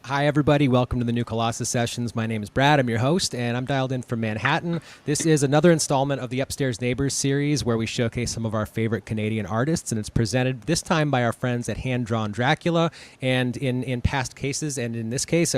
Hi, everybody. Welcome to the new Colossus Sessions. My name is Brad. I'm your host, and I'm dialed in from Manhattan. This is another installment of the Upstairs Neighbours series where we showcase some of our favorite Canadian artists, and it's presented this time by our friends at Hand Drawn Dracula, and in past cases, and in this case,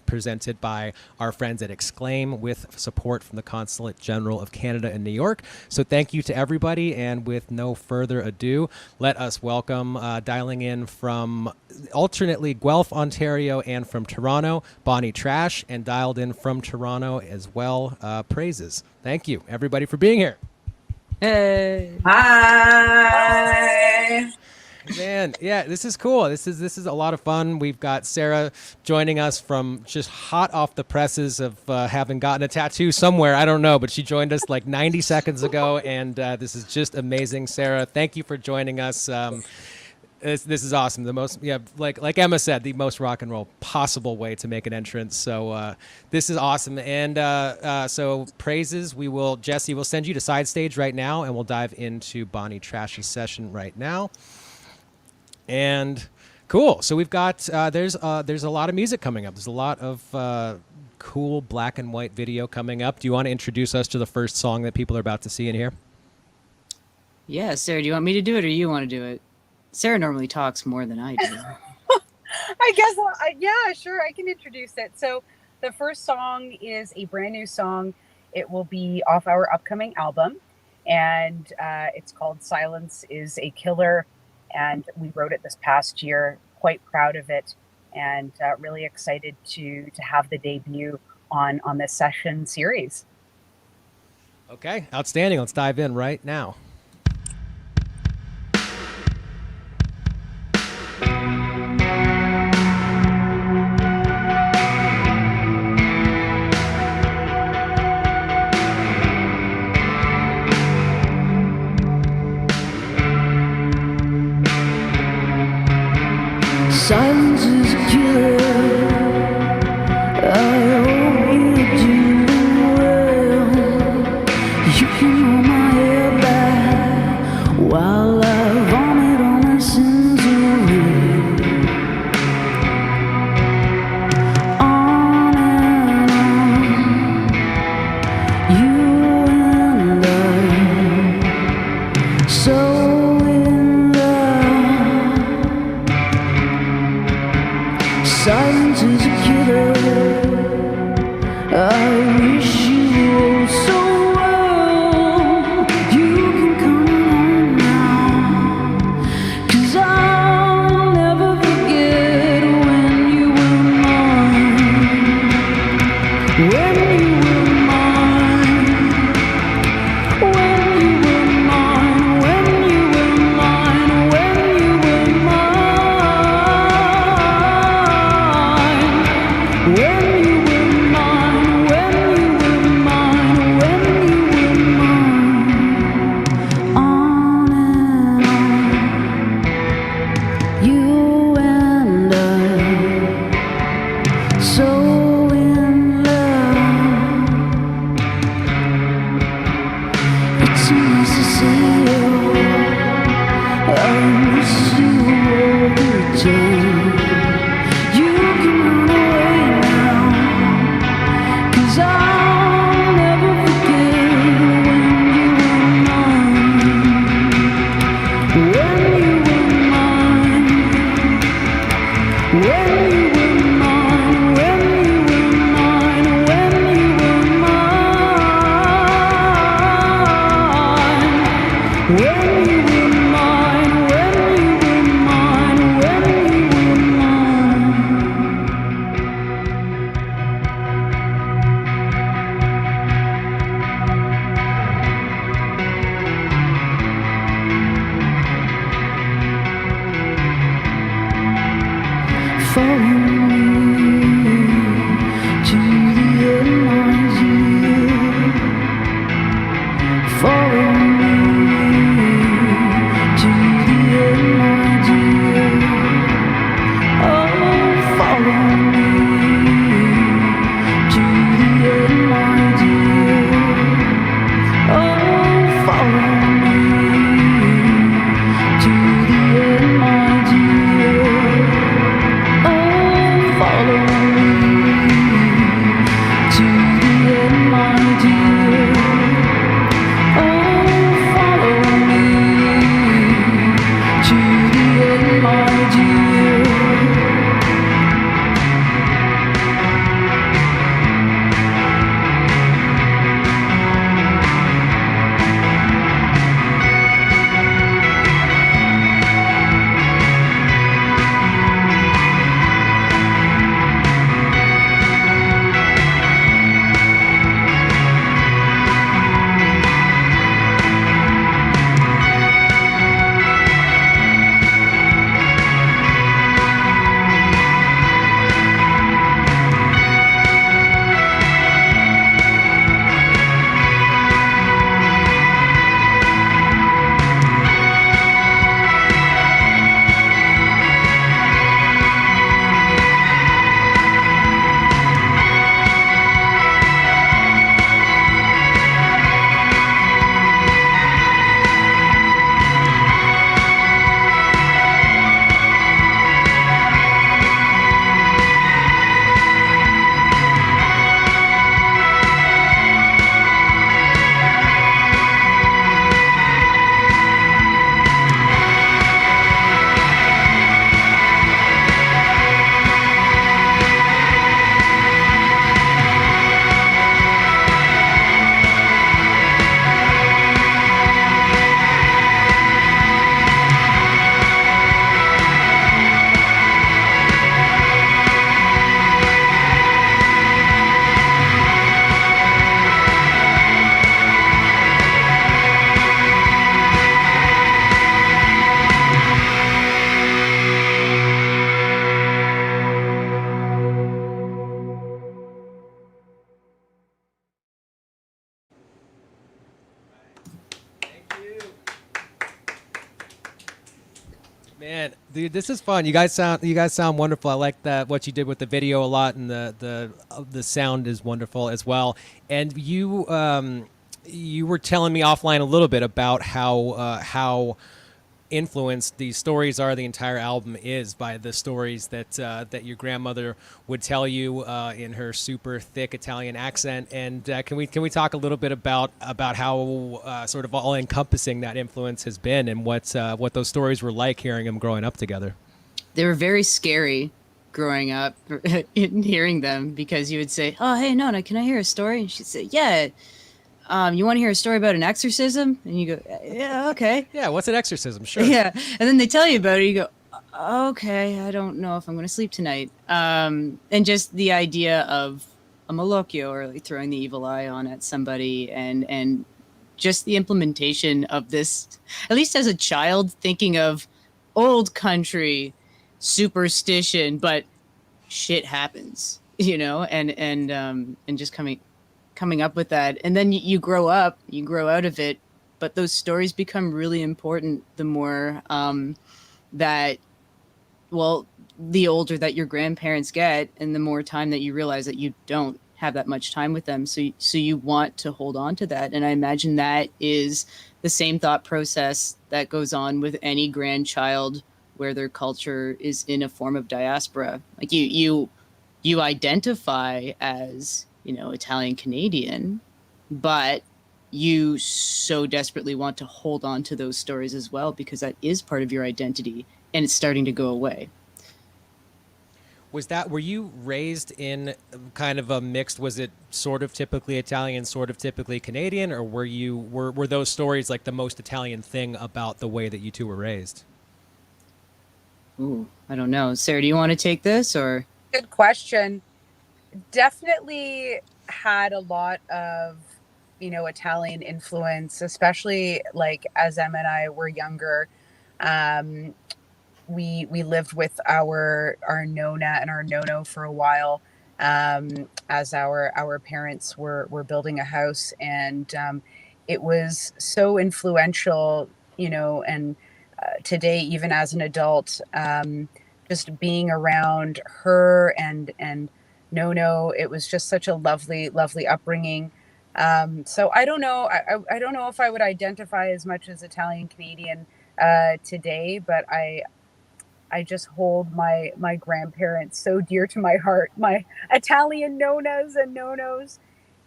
presented by our friends at Exclaim with support from the Consulate General of Canada in New York. So thank you to everybody, and with no further ado, let us welcome, dialing in from alternately Guelph, Ontario, and from Toronto, Bonnie Trash, and dialed in from Toronto as well, Praises. Thank you, everybody, for being here. Hey. Hi. Man, yeah, this is cool. This is a lot of fun. We've got Sarah joining us from just hot off the presses of having gotten a tattoo somewhere. I don't know, but she joined us like 90 seconds ago, and this is just amazing. Sarah, thank you for joining us. This is awesome. The most, like Emma said, the most rock and roll possible way to make an entrance. So this is awesome. And so Praises, Jesse will send you to side stage right now, and we'll dive into Bonnie Trash's session right now. And cool. So we've got there's a lot of music coming up. There's a lot of cool black and white video coming up. Do you want to introduce us to the first song that people are about to see and hear? Yeah, Sarah, do you want me to do it or you want to do it? Sarah normally talks more than I do. I guess, yeah, sure, I can introduce it. So the first song is a brand new song. It will be off our upcoming album, and it's called Silence is a Killer, and we wrote it this past year. Quite proud of it, and really excited to have the debut on this session series. Okay, outstanding. Let's dive in right now. Silence is a killer. I hope you're doing well. You can hold my hair back while I vomit all my sins away. On and on, you and I, so in love. Silence is a killer. I wish you all so well. You can come home now, 'cause I'll never forget when you were mine. When you were mine. When you were mine. When you were mine. When you were mine. When you were mine, when you were mine, when you were mine, on and on, you and I, so in love. It's so nice to see you. I miss you all the time. You can run away now, 'cause I'll never forget when you were mine. When you were mine. When you were mine. When you were mine. When you were mine. When you were mine. When you were mine. When you were mine. Follow me to the end, my dear. Follow me to the end, my dear. Oh, follow me to the end, my dear. Oh, follow me to the end, my dear. Oh, follow Man, dude, this is fun. You guys sound wonderful. I like that what you did with the video a lot, and the sound is wonderful as well. And you were telling me offline a little bit about how influenced these stories are. The entire album is by the stories that your grandmother would tell you in her super thick Italian accent. And can we talk a little bit about how sort of all encompassing that influence has been, and what those stories were like hearing them growing up together? They were very scary growing up and hearing them, because you would say, "Oh, hey, Nona, can I hear a story?" And she'd say, "Yeah. You want to hear a story about an exorcism?" And you go, "Yeah, okay." Yeah, what's an exorcism? Sure. Yeah. And then they tell you about it. You go, "Okay, I don't know if I'm going to sleep tonight." And just the idea of a malocchio, or like throwing the evil eye on at somebody, and just the implementation of this, at least as a child, thinking of old country superstition, but shit happens, and just coming up with that. And then you grow up, you grow out of it, but those stories become really important the more that, well, the older that your grandparents get, and the more time that you realize that you don't have that much time with them. So you want to hold on to that. And I imagine that is the same thought process that goes on with any grandchild where their culture is in a form of diaspora. Like you identify as, Italian Canadian, but you so desperately want to hold on to those stories as well, because that is part of your identity, and it's starting to go away. Were you raised in kind of a mixed, was it sort of typically Italian, sort of typically Canadian, or were those stories like the most Italian thing about the way that you two were raised? Ooh, I don't know. Sarah, do you want to take this, or? Good question. Definitely had a lot of, Italian influence, especially like as Em and I were younger. We lived with our Nona and our Nono for a while, as our parents were building a house, and it was so influential, and today, even as an adult, just being around her and Nono, it was just such a lovely upbringing. So I don't know. I don't know if I would identify as much as Italian Canadian today, but I just hold my grandparents so dear to my heart, my Italian Nonas and Nonos.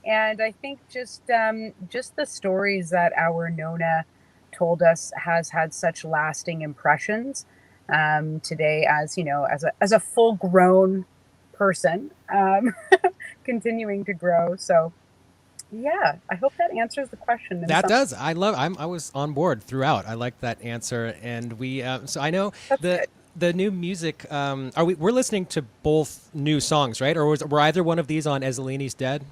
And I think just the stories that our Nona told us has had such lasting impressions today, as as a full grown person, continuing to grow. So yeah, I hope that answers the question. That does. I was on board throughout. I like that answer. And so I know the new music, we're listening to both new songs, right? Or were either one of these on Ezzolini's Dead?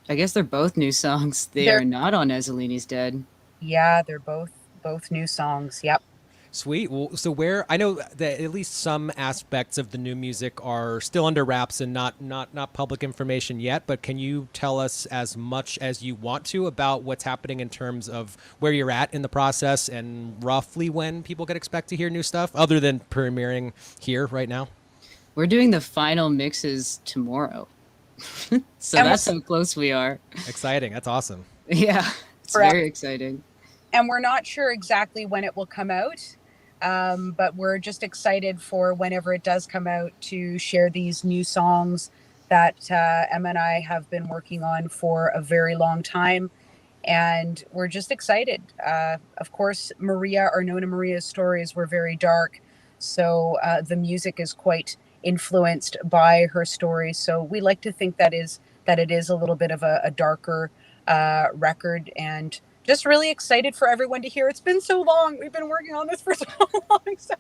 I guess they're both new songs. They're not on Ezzolini's Dead. Yeah, they're both new songs. Yep. Sweet. Well, so I know that at least some aspects of the new music are still under wraps and not public information yet, but can you tell us as much as you want to about what's happening in terms of where you're at in the process, and roughly when people could expect to hear new stuff, other than premiering here right now? We're doing the final mixes tomorrow. So that's how close we are. Exciting. That's awesome. Yeah, it's very exciting. And we're not sure exactly when it will come out, but we're just excited for whenever it does come out to share these new songs that Emma and I have been working on for a very long time. And we're just excited. Of course, our Nona Maria's stories were very dark. So the music is quite influenced by her stories. So we like to think that it is a little bit of a darker record, and just really excited for everyone to hear. It's been so long. We've been working on this for so long. So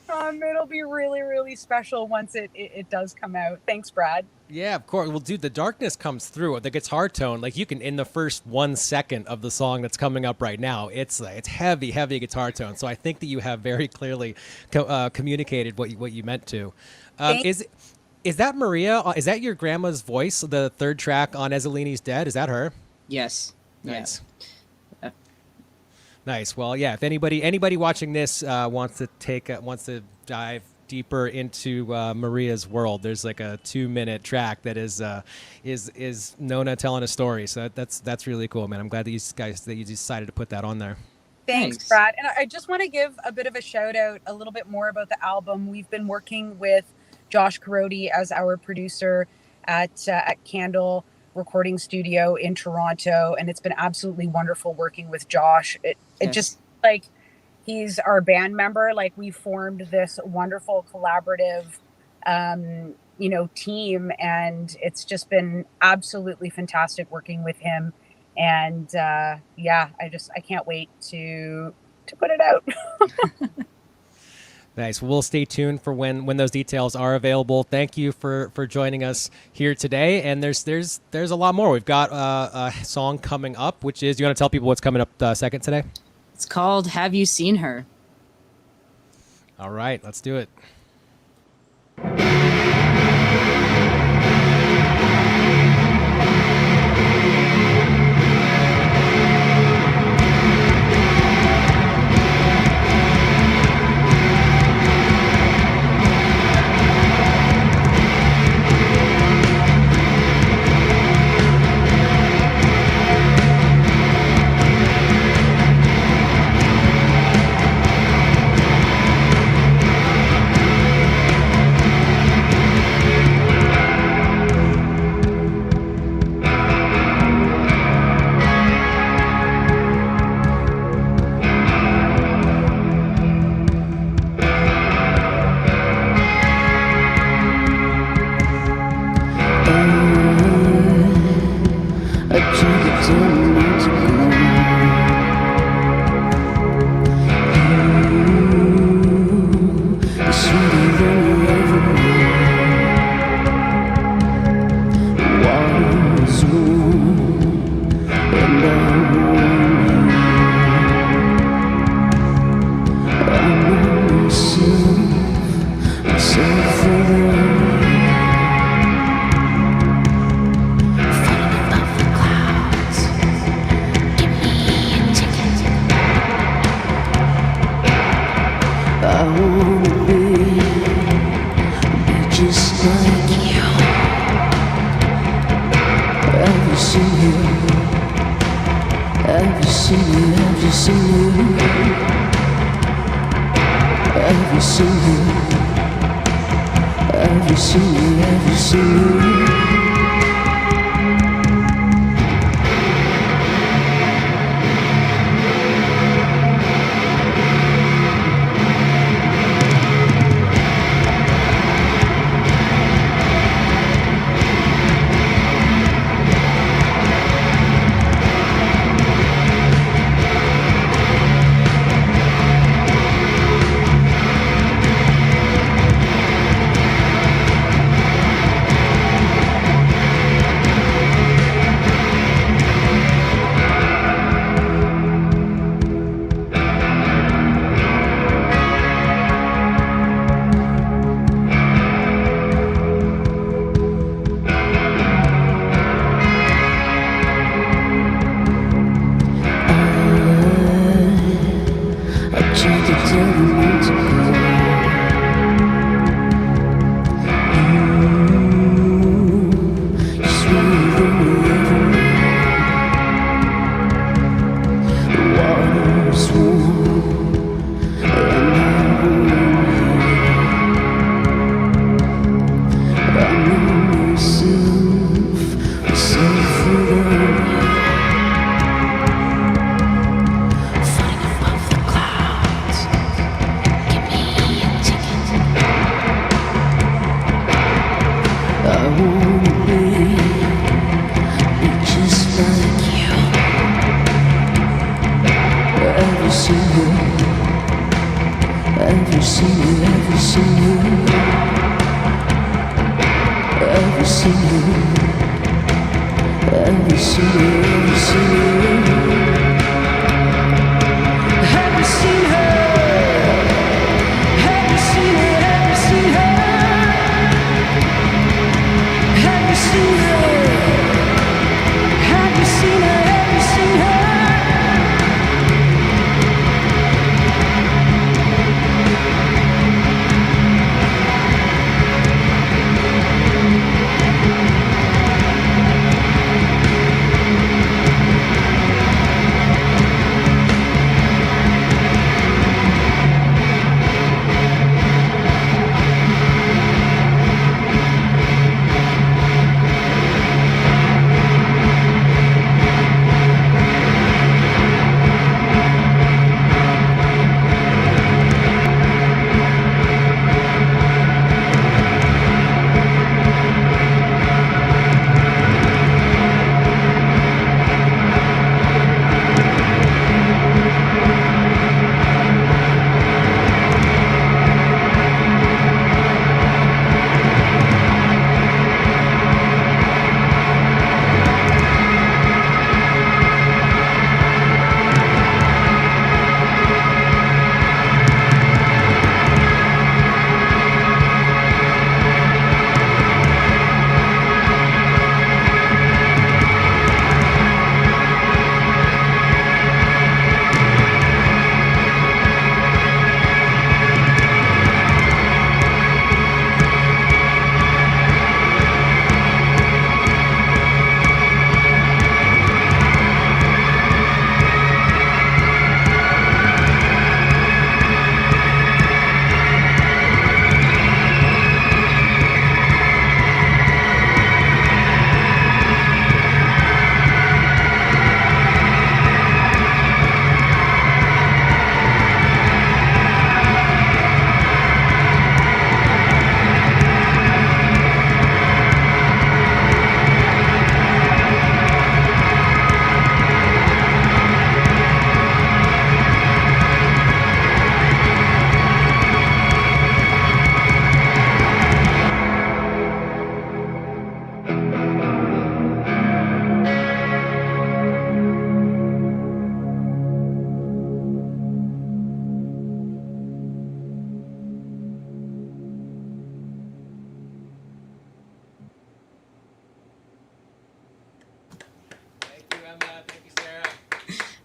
it'll be really, really special once it does come out. Thanks, Brad. Yeah, of course. Well, dude, the darkness comes through. The guitar tone, like you can, in the first 1 second of the song that's coming up right now, it's heavy guitar tone. So I think that you have very clearly communicated what you meant to. Is that Maria? Is that your grandma's voice? The third track on Ezzolini's Dead? Is that her? Yes. Nice. Yeah. Nice. Well, yeah. If anybody watching this wants to dive deeper into Maria's world, there's like a 2-minute track that is Nona telling a story. So that's really cool, man. I'm glad that you decided to put that on there. Thanks, Brad. And I just want to give a bit of a shout out, a little bit more about the album. We've been working with Josh Carodi as our producer at Candle Recording Studio in Toronto, and it's been absolutely wonderful working with Josh. It just like he's our band member. Like we formed this wonderful collaborative, team, and it's just been absolutely fantastic working with him. And I can't wait to put it out. Nice. We'll stay tuned for when those details are available. Thank you for joining us here today. And there's a lot more. We've got a song coming up, which is, you want to tell people what's coming up second today? It's called Have You Seen Her? All right, let's do it.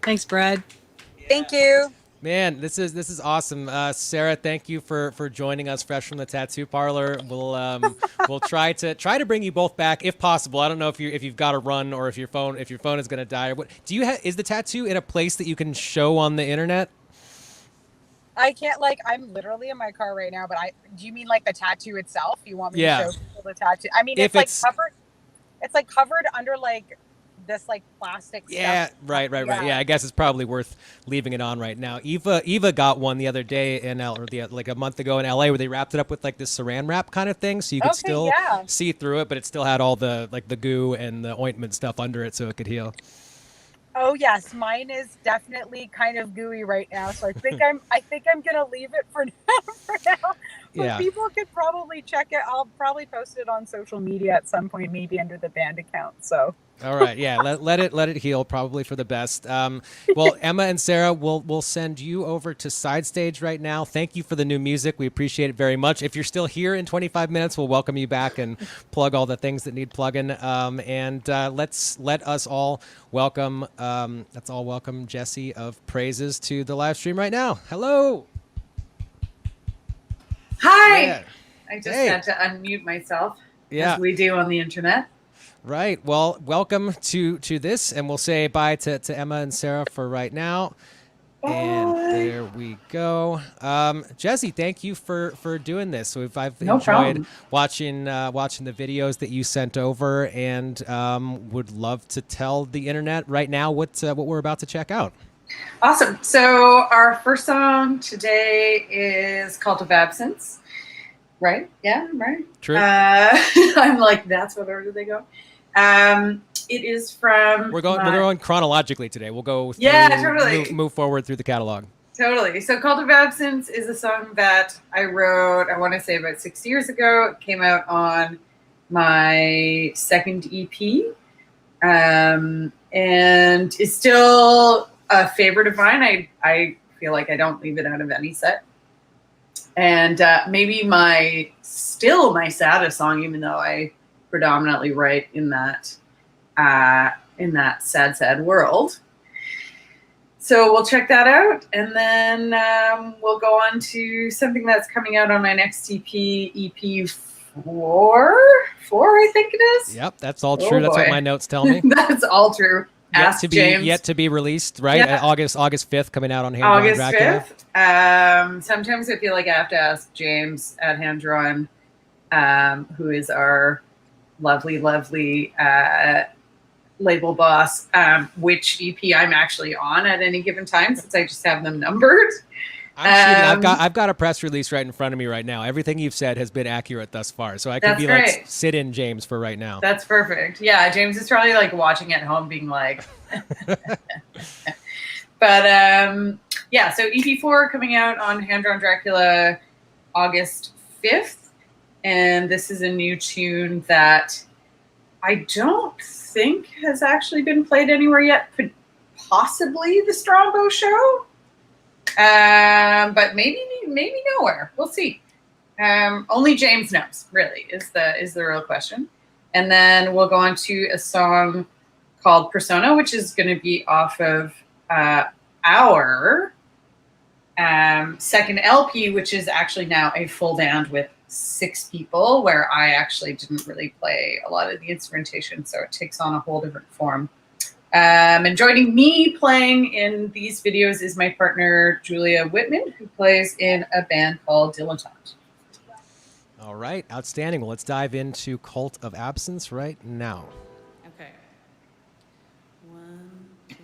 Thanks, Brad. Thank you. Man, this is awesome. Sarah, thank you for joining us fresh from the tattoo parlor. We'll try to bring you both back if possible. I don't know if you've got to run or if your phone is going to die. Or what do you is the tattoo in a place that you can show on the internet? I can't, I'm literally in my car right now, but do you mean like the tattoo itself? You want me to show people the tattoo? I mean, it's covered. It's like covered under this plastic yeah stuff. right yeah, I guess it's probably worth leaving it on right now. Eva got one the other day in like a month ago in LA, where they wrapped it up with like this saran wrap kind of thing, so you could still see through it, but it still had all the the goo and the ointment stuff under it so it could heal. Oh yes, mine is definitely kind of gooey right now, so I think I'm gonna leave it for now. But people could probably check it. I'll probably post it on social media at some point, maybe under the band account. So. All right, yeah, let it heal, probably for the best. Well, Emma and Sarah, we'll send you over to Side Stage right now. Thank you for the new music. We appreciate it very much. If you're still here in 25 minutes, we'll welcome you back and plug all the things that need plugging. And let us all welcome. Let's all welcome Jesse of Praises to the live stream right now. Hello. Hi. Yeah. I just had to unmute myself. Yeah. As we do on the internet. Right. Well, welcome to this, and we'll say bye to Emma and Sarah for right now. Bye. And there we go. Jesse, thank you for doing this. I've enjoyed watching the videos that you sent over, and would love to tell the internet right now what we're about to check out. Awesome. So our first song today is Cult of Absence. Right? Yeah, right. True. I'm like, that's what order they go. It is from. We're going chronologically today. We'll go. Totally. Move forward through the catalog. Totally. So, Cult of Absence is a song that I wrote. I want to say about 6 years ago. It came out on my second EP, and is still a favorite of mine. I feel like I don't leave it out of any set. And maybe my saddest song, even though I predominantly write in that sad world. So we'll check that out, and then we'll go on to something that's coming out on my next EP 4, I think it is. Yep, that's all true. That's what my notes tell me. That's all true. Yet to be released, right? Yeah. August 5th, coming out on Hand Drawn Dracula. August 5th. Sometimes I feel like I have to ask James at Hand Drawn, who is our lovely label boss, which EP I'm actually on at any given time, since I just have them numbered. I've got a press release right in front of me right now. Everything you've said has been accurate thus far, so I can be great. Like sit in James for right now. That's perfect. Yeah, James is probably like watching at home, being like. But yeah, so EP4 coming out on Hand Drawn Dracula August 5th, and this is a new tune that I don't think has actually been played anywhere yet. Possibly the Strombo show. But maybe nowhere. We'll see. Only James knows, really, is the real question. And then we'll go on to a song called Persona, which is going to be off of our second LP, which is actually now a full band with 6 people, where I actually didn't really play a lot of the instrumentation, so it takes on a whole different form. And joining me playing in these videos is my partner, Julia Whitman, who plays in a band called Dilettante. All right. Outstanding. Well, let's dive into Cult of Absence right now. Okay. 1, 2.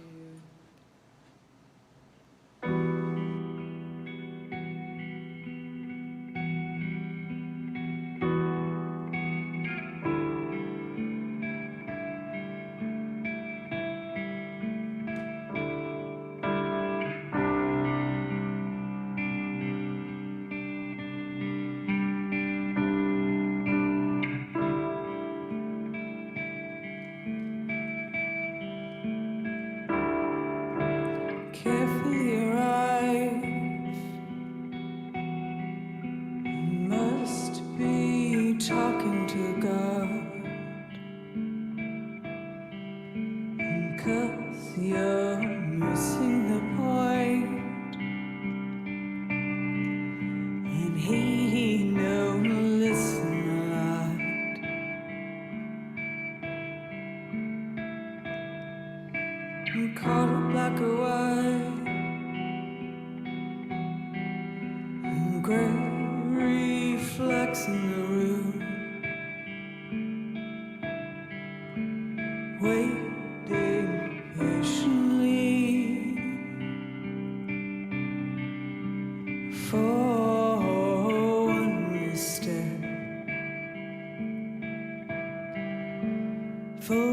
Careful your eyes, you must be talking to God, 'cause you're missing. caught up black or white, and gray reflects in the room, waiting patiently for one misstep, for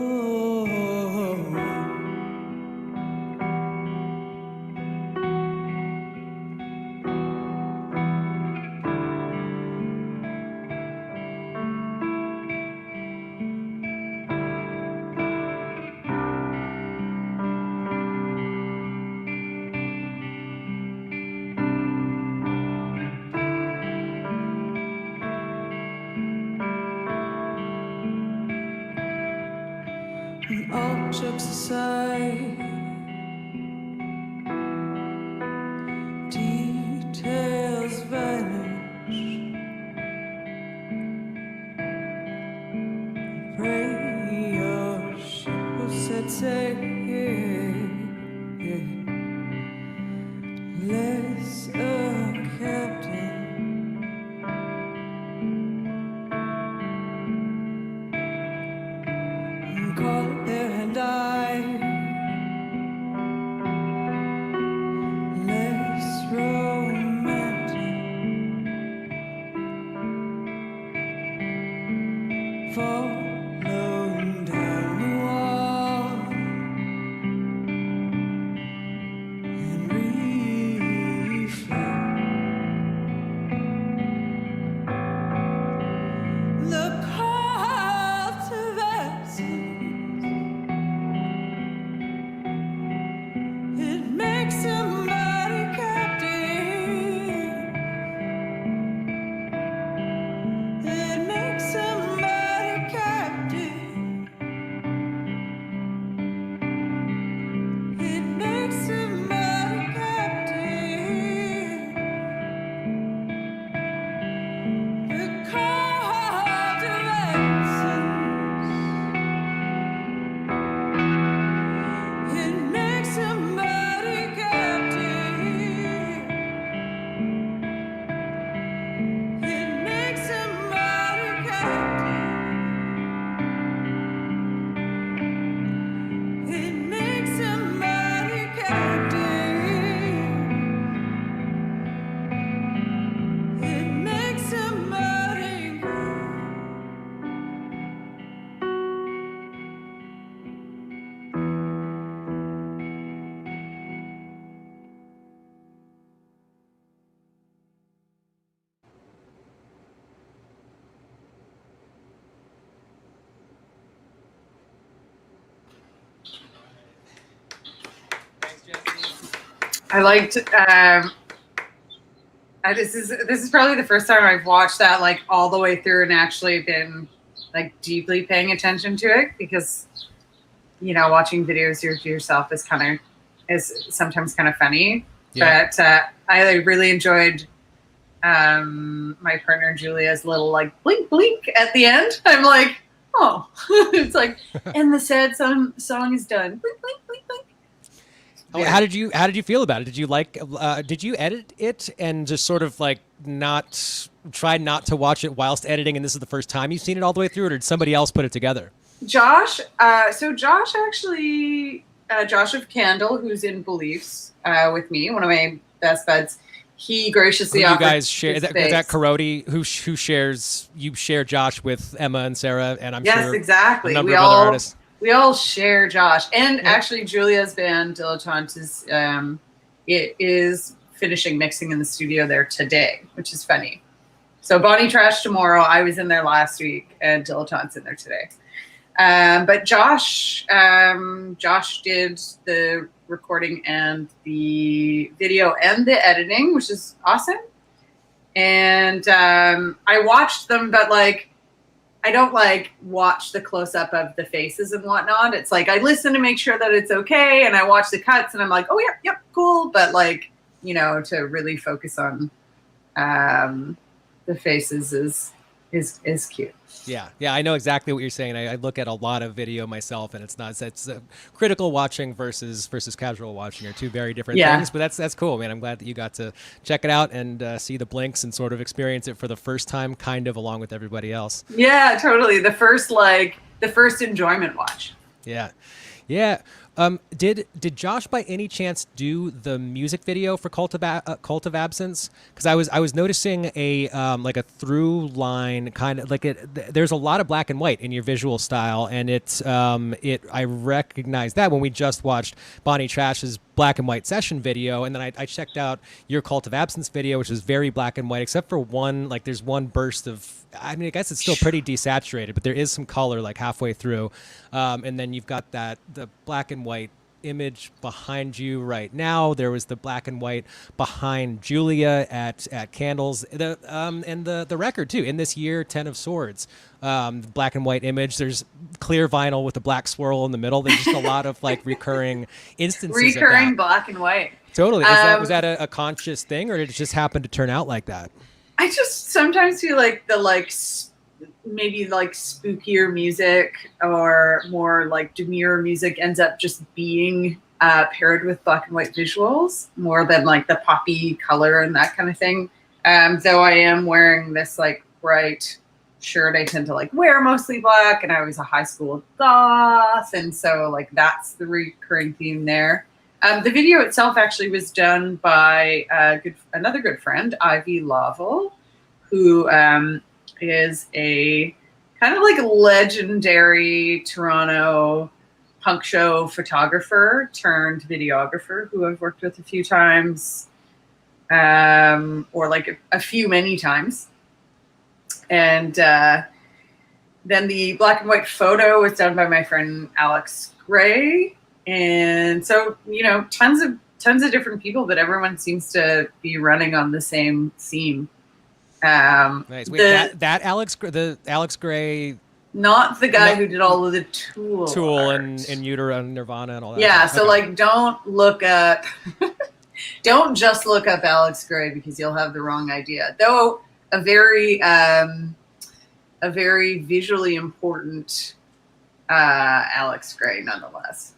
and all jokes aside, details vanish. Pray your ship will set sail. Less a captain, and call it there and I. Less romantic, following down the wall and reflect. The call to absence, it makes somebody captive. It makes somebody captive. It makes somebody captive. The call to absence, it makes somebody captive. It makes somebody captive. It makes somebody captive. It makes somebody captive. I liked. This is probably the first time I've watched that like all the way through and actually been like deeply paying attention to it, because watching videos yourself is sometimes kind of funny. Yeah. But I really enjoyed my partner Julia's little like blink blink at the end. I'm like, oh, it's like, and the sad song is done. Blink blink blink blink. Oh, how did you feel about it? Did you did you edit it and just sort of like try not to watch it whilst editing, and this is the first time you've seen it all the way through, or did somebody else put it together? Josh, Josh actually, Josh of Candle, who's in Beliefs with me, one of my best buds, he graciously offered. You guys share that Karoti, you share Josh with Emma and Sarah, and I'm sure yes, exactly. a number of other artists. We all share Josh, and actually Julia's band Dilettante is finishing mixing in the studio there today, which is funny. So Bonnie Trash tomorrow. I was in there last week, and Dilettante's in there today. But Josh did the recording and the video and the editing, which is awesome. And I watched them, but like, I don't like watch the close up of the faces and whatnot. It's like, I listen to make sure that it's okay. And I watch the cuts and I'm like, oh, yep, cool. But like, to really focus on the faces is cute. Yeah, yeah, I know exactly what you're saying. I look at a lot of video myself, and it's critical watching versus casual watching are two very different Yeah. things. But that's cool, man. I'm glad that you got to check it out and see the blinks and sort of experience it for the first time, kind of along with everybody else. Yeah, totally. The first enjoyment watch. Yeah, yeah. Did Josh by any chance do the music video for Cult of Absence? Because I was noticing a like a through line kind of like there's a lot of black and white in your visual style, and I recognized that when we just watched Bonnie Trash's black and white session video, and then I checked out your Cult of Absence video, which is very black and white, except for there's one burst of, I mean, I guess it's still pretty desaturated, but there is some color like halfway through, and then you've got the black and white image behind you right now. There was the black and white behind Julia at Candles, and the record too. In this year, 10 of Swords, black and white image. There's clear vinyl with the black swirl in the middle. There's just a lot of like recurring instances. Recurring of that. black and white. Totally. Was that a conscious thing, or did it just happen to turn out like that? I just sometimes feel like maybe like spookier music or more like demure music ends up just being paired with black and white visuals more than like the poppy color and that kind of thing. Though I am wearing this like bright shirt, I tend to like wear mostly black, and I was a high school goth, and so like that's the recurring theme there. The video itself actually was done by another good friend, Ivy Lovell, who is a kind of like legendary Toronto punk show photographer turned videographer who I've worked with a few times, or like many times. And then the black and white photo was done by my friend Alex Gray. And so, tons of different people, but everyone seems to be running on the same theme. Nice. Wait, the Alex Gray, not the guy who did all of the Tool art. and Utero and Nirvana and all that. Yeah, stuff. so Okay. like don't just look up Alex Gray because you'll have the wrong idea. Though a very visually important Alex Gray nonetheless.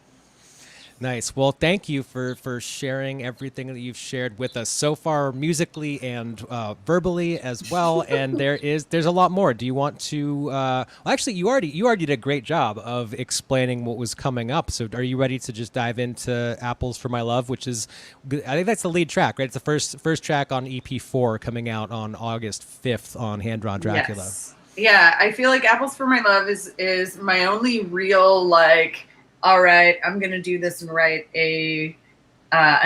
Nice. Well, thank you for sharing everything that you've shared with us so far, musically and verbally as well. And there's a lot more. Do you want to? Well, actually, you already did a great job of explaining what was coming up. So, are you ready to just dive into Apples for My Love, which is, I think that's the lead track, right? It's the first track on EP4 coming out on August 5th on Hand Drawn Dracula. Yes. Yeah, I feel like Apples for My Love is my only real like, all right, I'm going to do this and write an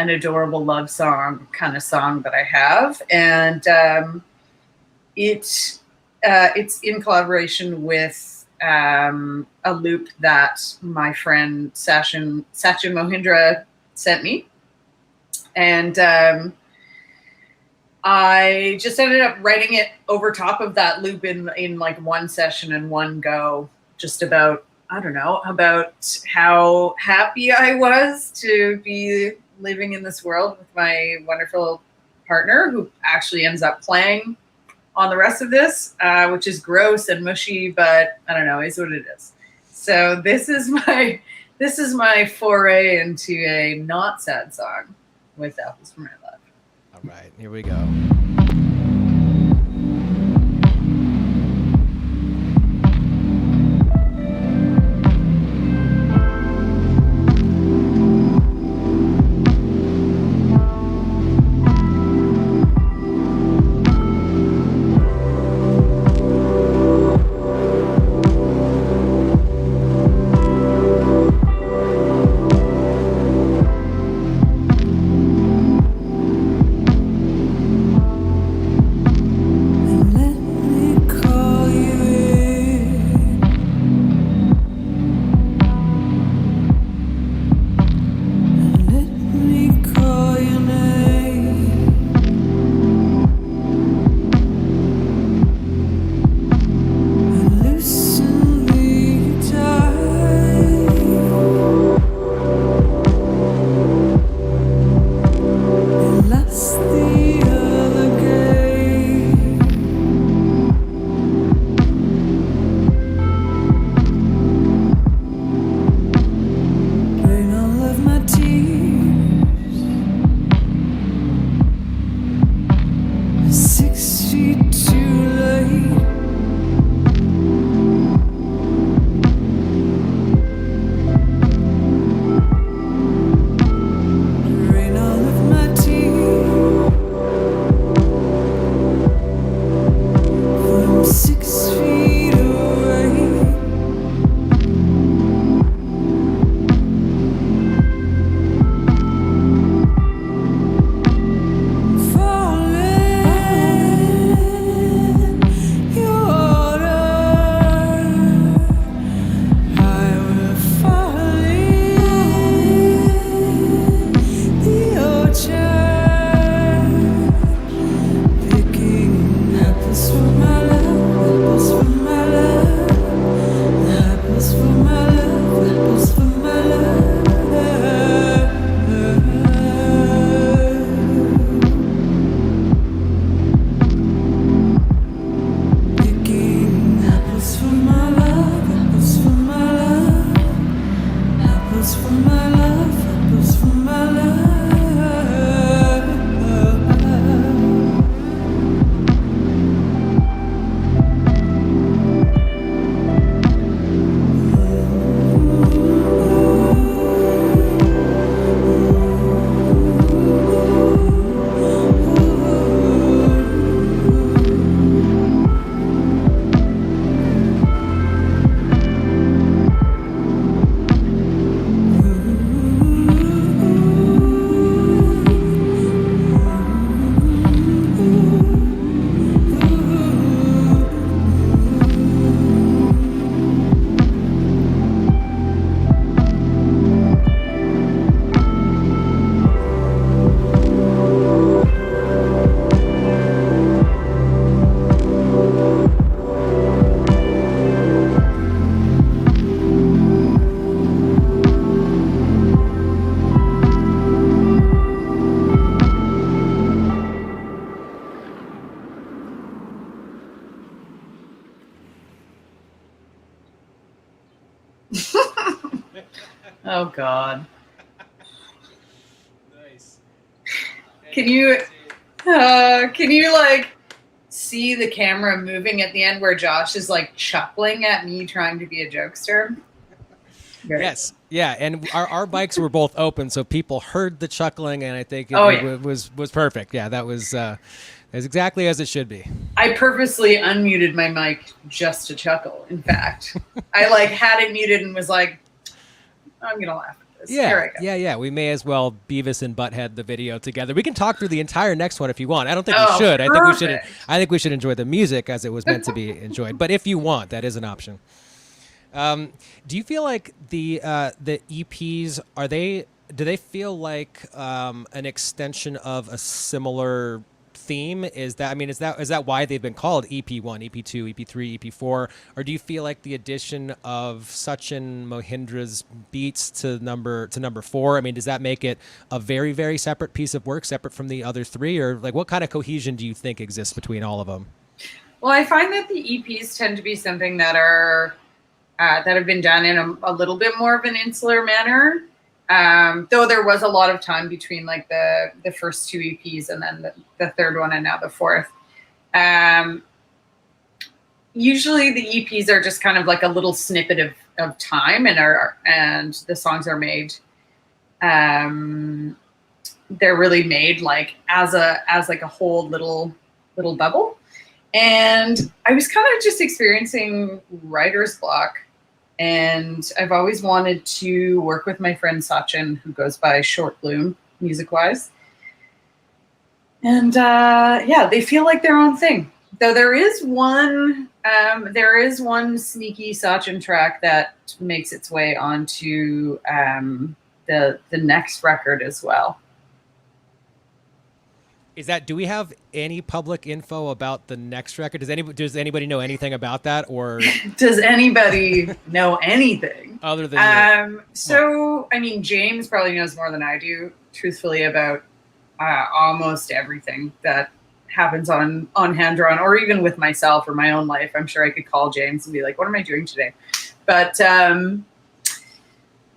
adorable love song kind of song that I have. And it's in collaboration with a loop that my friend Sachin Mohindra sent me. And I just ended up writing it over top of that loop in like one session and one go, just about, I don't know, about how happy I was to be living in this world with my wonderful partner, who actually ends up playing on the rest of this, which is gross and mushy, but I don't know, is what it is. So this is my foray into a not sad song with Apples for My Love. All right, here we go. Oh God. Nice. Can you like see the camera moving at the end where Josh is like chuckling at me trying to be a jokester? Very Yes. Yeah. And our mics were both open, so people heard the chuckling, and I think it, Oh, it yeah. was perfect. Yeah, that was exactly as it should be. I purposely unmuted my mic just to chuckle. In fact, I like had it muted and was like, I'm gonna laugh at this. Here I go. Yeah. We may as well Beavis and Butthead the video together. We can talk through the entire next one if you want. I don't think we Oh, should. perfect. I think we should enjoy the music as it was meant to be enjoyed. But if you want, that is an option. Do you feel like the EPs do they feel like an extension of a similar theme? Is that why they've been called EP1, EP2, EP3, EP4? Or do you feel like the addition of Sachin Mohindra's beats to number 4, does that make it a very, very separate piece of work, separate from the other 3? Or like what kind of cohesion do you think exists between all of them? Well, I find that the EPs tend to be something that are that have been done in a little bit more of an insular manner. Though there was a lot of time between like the first 2 EPs and then the third one and now the 4th. Usually the EPs are just kind of like a little snippet of time and the songs are made. They're really made like as like a whole little bubble. And I was kind of just experiencing writer's block. And I've always wanted to work with my friend Sachin, who goes by Short Bloom, music-wise. And they feel like their own thing. Though there is one sneaky Sachin track that makes its way onto the next record as well. Do we have any public info about the next record? Does anybody know anything about that, or does anybody know anything other than James probably knows more than I do, truthfully, about almost everything that happens on Hand Drawn, or even with myself or my own life. I'm sure I could call James and be like, what am I doing today? But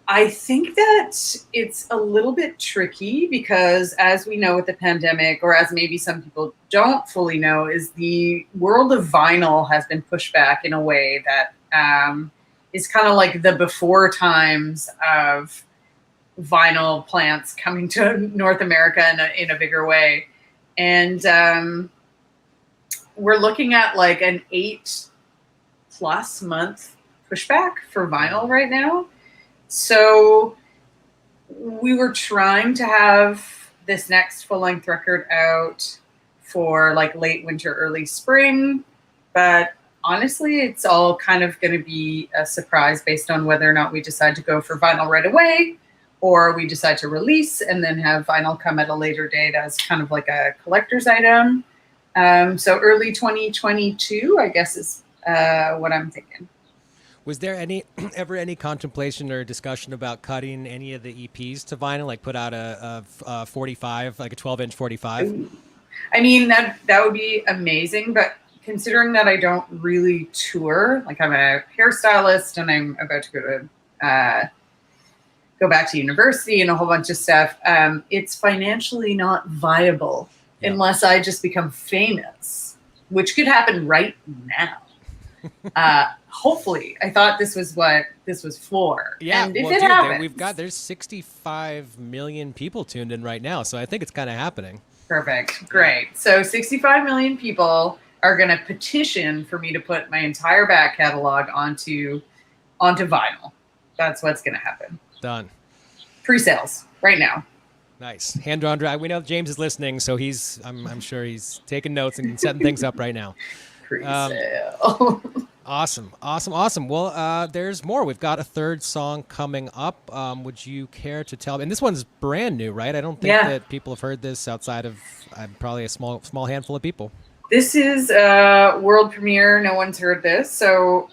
I think that it's a little bit tricky because, as we know with the pandemic, or as maybe some people don't fully know, is the world of vinyl has been pushed back in a way that is kind of like the before times of vinyl plants coming to North America in a bigger way. And we're looking at like an 8+ month pushback for vinyl right now. So we were trying to have this next full-length record out for like late winter, early spring, but honestly, it's all kind of going to be a surprise based on whether or not we decide to go for vinyl right away, or we decide to release and then have vinyl come at a later date as kind of like a collector's item. So early 2022, I guess, is what I'm thinking. Was there ever any contemplation or discussion about cutting any of the EPs to vinyl, like put out a 45, like a 12-inch 45? I mean, that would be amazing, but considering that I don't really tour, like I'm a hairstylist and I'm about to go back to university and a whole bunch of stuff, it's financially not viable unless I just become famous, which could happen right now. Hopefully, I thought this was for. Yeah, and if well, it dude, happens, there's 65 million people tuned in right now, so I think it's kind of happening. Perfect, great. So 65 million people are going to petition for me to put my entire back catalog onto vinyl. That's what's going to happen. Done. Pre-sales right now. Nice. Hand Drawn Drag. We know James is listening, so I'm sure he's taking notes and setting things up right now. Pre-sale. Awesome. Well, there's more. We've got a third song coming up. Would you care to tell me? And this one's brand new, right? I don't think that people have heard this outside of probably a small handful of people. This is a world premiere. No one's heard this. So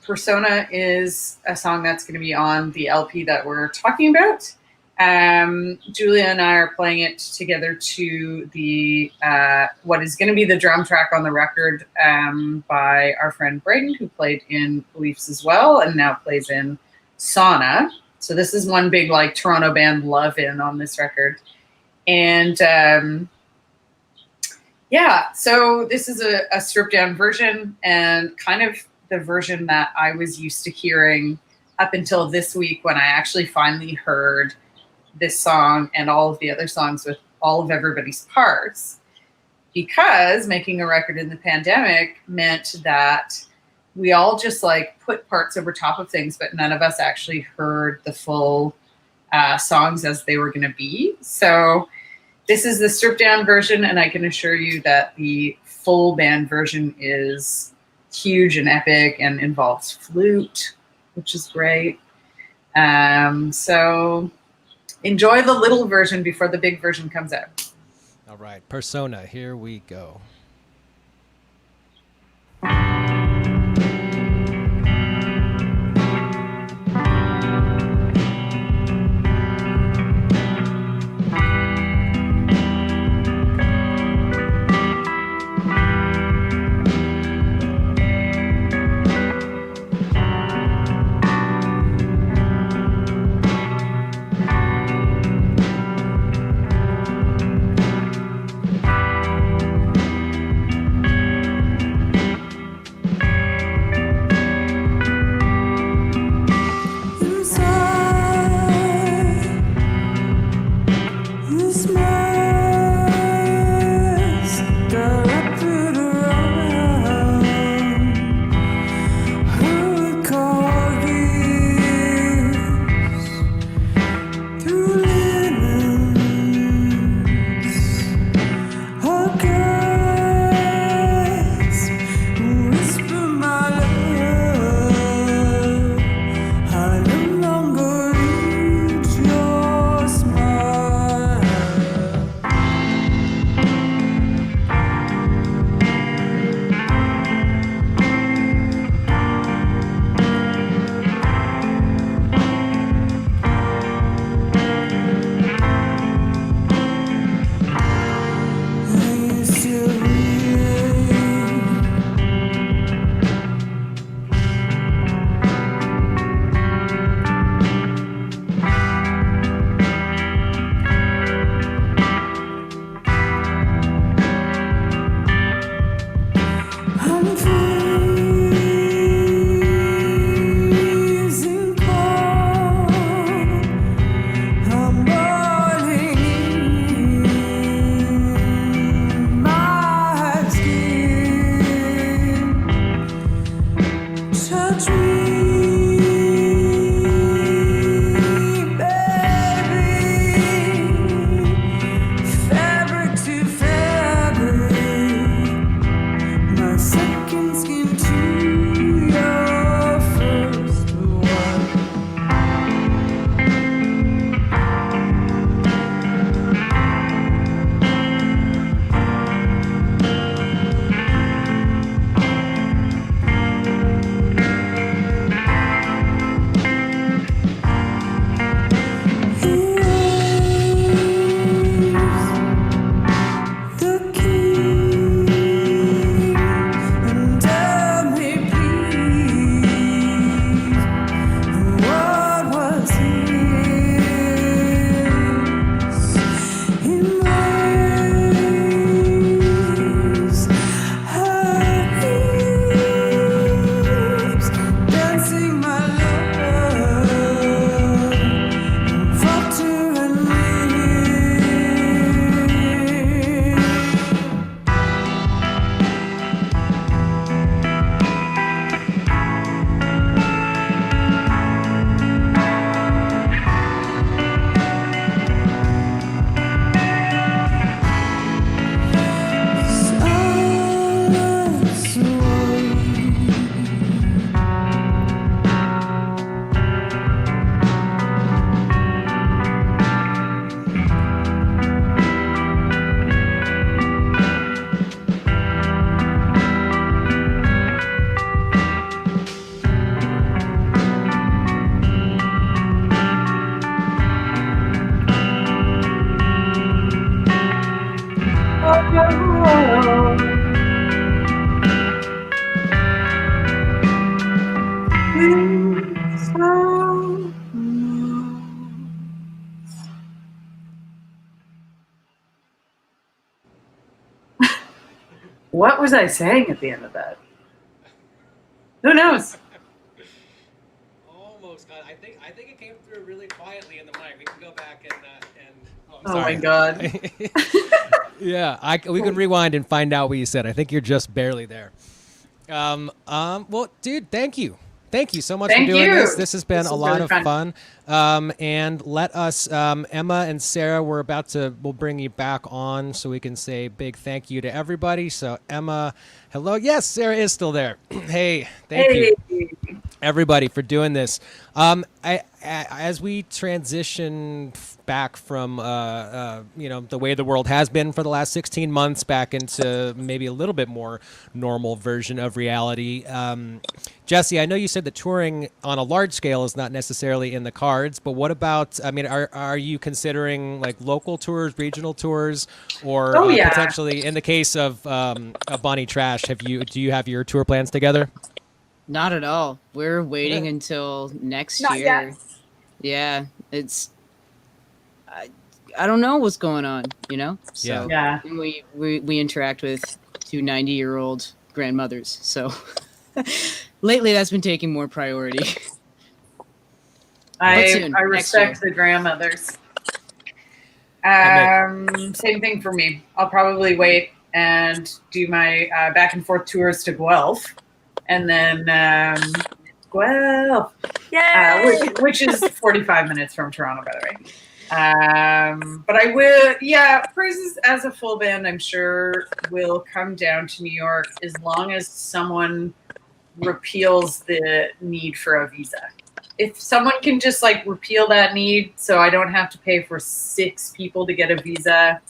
Persona is a song that's going to be on the LP that we're talking about. Julia and I are playing it together to the what is going to be the drum track on the record by our friend Braden, who played in Beliefs as well and now plays in Sauna. So this is one big like Toronto band love-in on this record. And yeah, so this is a stripped down version and kind of the version that I was used to hearing up until this week when I actually finally heard this song and all of the other songs with all of everybody's parts, because making a record in the pandemic meant that we all just like put parts over top of things, but none of us actually heard the full songs as they were going to be. So this is the stripped down version, and I can assure you that the full band version is huge and epic and involves flute, which is great. So enjoy the little version before the big version comes out. All right, Persona, here we go. What was I saying at the end of that? Who knows? Almost. I think it came through really quietly in the mic. We can go back and Oh my God. Yeah, we can rewind and find out what you said. I think you're just barely there. Well, dude, thank you. Thank you so much for doing this. This has been a lot of fun. And let us, Emma and Sarah, we'll bring you back on so we can say big thank you to everybody. So Emma, hello. Yes, Sarah is still there. Hey, thank you everybody for doing this. As we transition back from the way the world has been for the last 16 months back into maybe a little bit more normal version of reality. Jesse, I know you said that touring on a large scale is not necessarily in the cards, but what about, are you considering like local tours, regional tours, or potentially in the case of Bonnie Trash, do you have your tour plans together? Not at all. We're waiting until next Not year. yet. Yeah, it's. I don't know what's going on, So Yeah. we interact with two 90-year-old grandmothers. So lately, that's been taking more priority. I respect the grandmothers. Same thing for me. I'll probably wait and do my back and forth tours to Guelph, and then Guelph, which is 45 minutes from Toronto, by the way. But I will, Praises as a full band, I'm sure will come down to New York as long as someone repeals the need for a visa. If someone can just like repeal that need so I don't have to pay for 6 people to get a visa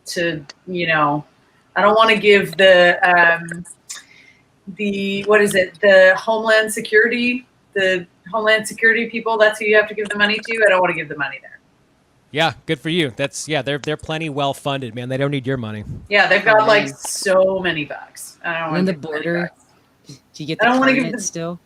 to, I don't want to give the Homeland Security people, that's who you have to give the money to. I don't want to give the money there. Yeah, good for you. They're plenty well funded, man. They don't need your money. Yeah, they've got like so many bucks. I don't want the border. Do you get the carnet still?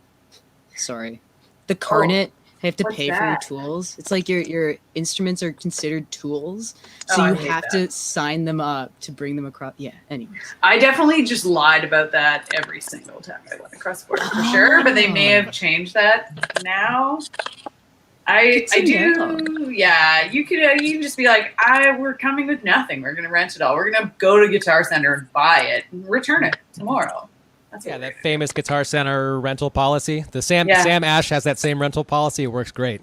Sorry. The carnet, I have to pay for your tools. It's like your instruments are considered tools, so you have to sign them up to bring them across. Yeah, anyways. I definitely just lied about that every single time I went across the border for sure, but they may have changed that now. I do. Yeah, you can just be like, we're coming with nothing. We're gonna rent it all. We're gonna go to Guitar Center and buy it, and return it tomorrow. That famous Guitar Center rental policy. The Sam Ash has that same rental policy. It works great.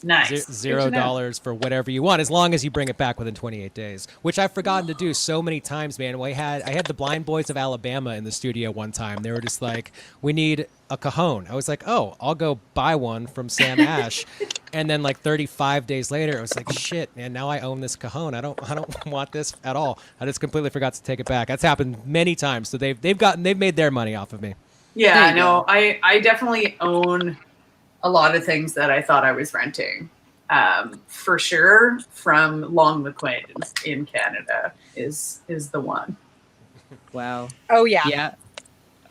Nice. $0 for whatever you want, as long as you bring it back within 28 days, which I've forgotten to do so many times, man. I had the Blind Boys of Alabama in the studio one time. They were just like, we need a cajon. I was like, oh, I'll go buy one from Sam Ash. And then like 35 days later, I was like, shit, man, now I own this cajon. I don't want this at all. I just completely forgot to take it back. That's happened many times. So they've made their money off of me. Yeah, I know. I definitely own a lot of things that I thought I was renting. For sure, from Long McQuaid in Canada is the one. Wow. Oh yeah. Yeah.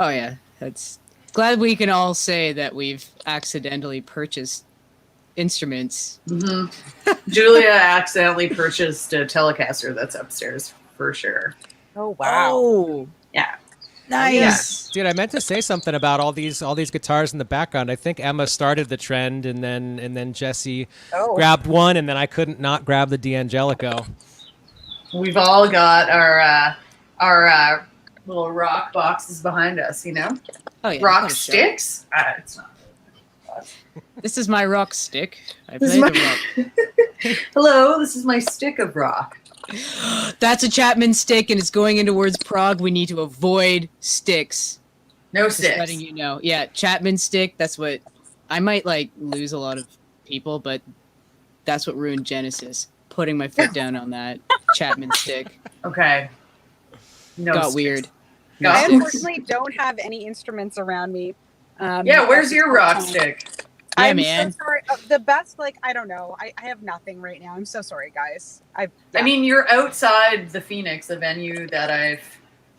Oh yeah. That's glad we can all say that we've accidentally purchased instruments. Mm-hmm. Julia accidentally purchased a Telecaster that's upstairs for sure. Oh wow. Oh yeah. Nice. Dude, I meant to say something about all these guitars in the background. I think Emma started the trend, and then Jesse grabbed one, and then I couldn't not grab the D'Angelico. We've all got our little rock boxes behind us, Oh, yeah, rock sticks. It's not. This is my rock stick. I play the rock. Hello, this is my stick of rock. That's a Chapman stick, and it's going into words Prague. We need to avoid sticks. No Just sticks. letting you know. Yeah, Chapman stick. That's what I might lose a lot of people, but that's what ruined Genesis. Putting my foot down on that Chapman stick. Okay. No Got sticks. weird. I unfortunately don't have any instruments around me. Where's your rock stick? Yeah, I'm man. so sorry. The best, I don't know. I have nothing right now. I'm so sorry, guys. I mean, you're outside the Phoenix, the venue that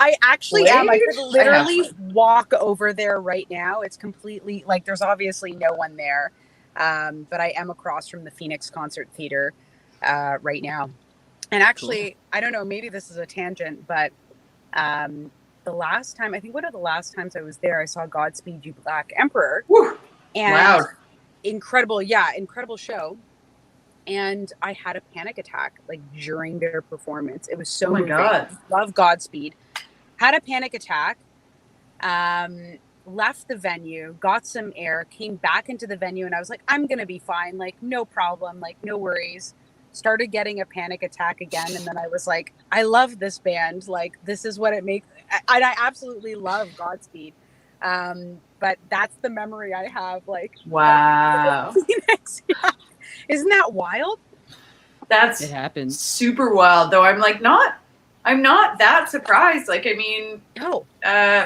I actually am. I could Wait, literally walk over there right now. It's completely like there's obviously no one there, but I am across from the Phoenix Concert Theater right now. And actually, I don't know. Maybe this is a tangent, but the last time I think one of the last times I was there, I saw Godspeed You Black Emperor, Woo, and loud. incredible show. And I had a panic attack like during their performance. It was so Oh my moving. God. Love Godspeed. Had a panic attack, left the venue, got some air, came back into the venue, and I was like, I'm gonna be fine, like no problem, like no worries. Started getting a panic attack again, and then I was like, I love this band, like this is what it makes. I absolutely love Godspeed, but that's the memory I have. Like, Wow. Phoenix. Yeah. Isn't that wild? That's It happens. super wild, though. I'm not that surprised. Like, I mean, No.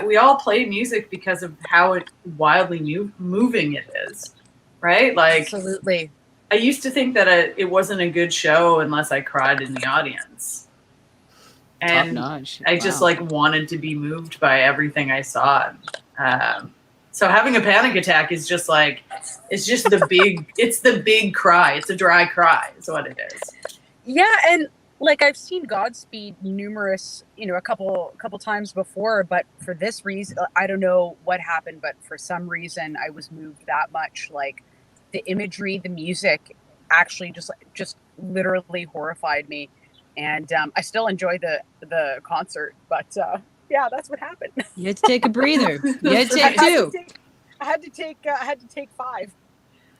we all play music because of how wildly moving it is, right? Like, Absolutely. I used to think that it wasn't a good show unless I cried in the audience. Top And notch. I just Wow. like wanted to be moved by everything I saw. So having a panic attack is just like, it's just it's the big cry. It's a dry cry is what it is. Yeah, and like I've seen Godspeed numerous, a couple times before, but for this reason, I don't know what happened, but for some reason I was moved that much. Like the imagery, the music actually just literally horrified me. And I still enjoy the concert, but yeah, that's what happened. You had to take a breather. You had to take I two. had to take 5.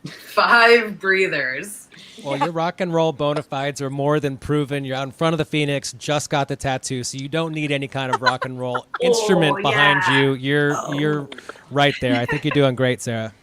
5 breathers. Well, your rock and roll bona fides are more than proven. You're out in front of the Phoenix, just got the tattoo, so you don't need any kind of rock and roll instrument behind yeah. you. You're right there. I think you're doing great, Sarah.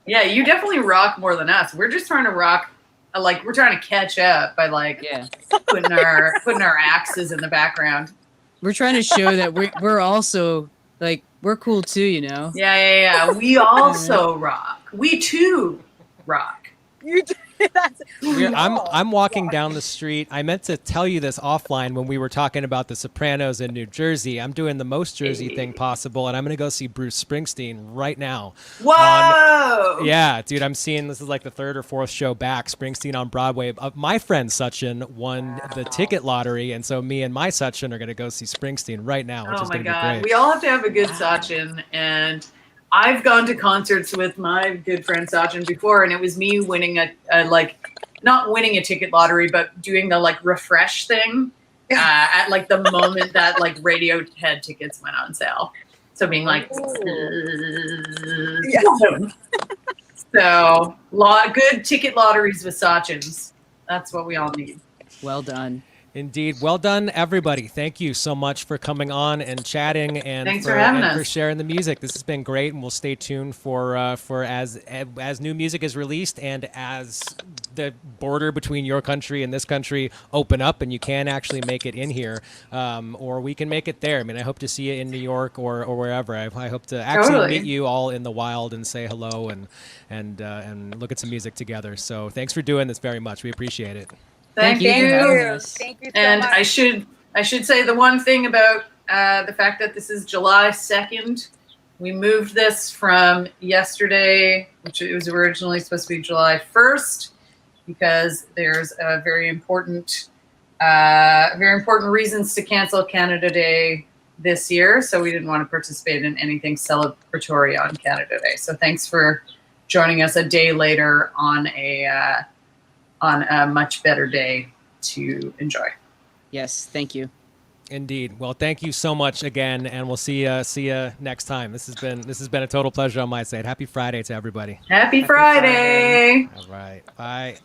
Yeah, you definitely rock more than us. We're just trying to rock, like we're trying to catch up by like Yeah. putting our axes in the background. We're trying to show that we're also like we're cool too, you know. Yeah. We also rock. We too rock. You do, that's I'm walking down the street. I meant to tell you this offline when we were talking about the Sopranos in New Jersey. I'm doing the most Jersey thing possible, and I'm going to go see Bruce Springsteen right now. Whoa! Yeah, dude, I'm seeing this is like the 3rd or 4th show back. Springsteen on Broadway. My friend Sachin won the ticket lottery, and so me and my Sachin are going to go see Springsteen right now, which Oh is my going to be God. great. We all have to have a good Sachin, and I've gone to concerts with my good friend Sachin before, and it was me winning a like, not winning a ticket lottery, but doing the like refresh thing at like the moment that like Radiohead tickets went on sale. So being like, so good ticket lotteries with Sachins. That's what we all need. Well done. Indeed. Well done, everybody. Thank you so much for coming on and chatting and Thanks for having us. for sharing the music. This has been great, and we'll stay tuned for as new music is released and as the border between your country and this country open up and you can actually make it in here, or we can make it there. I mean, I hope to see you in New York or wherever. I hope to actually Totally. meet you all in the wild and say hello and look at some music together. So thanks for doing this very much. We appreciate it. Thank you for you. having us. Thank you so And much. I should say the one thing about the fact that this is July 2nd. We moved this from yesterday, which it was originally supposed to be July 1st, because there's a very important reasons to cancel Canada Day this year. So we didn't want to participate in anything celebratory on Canada Day. So thanks for joining us a day later on a much better day to enjoy. Yes, thank you. Indeed. Well, thank you so much again, and we'll see you next time. This has been a total pleasure on my side. Happy Friday to everybody. Happy Friday. All right. Bye.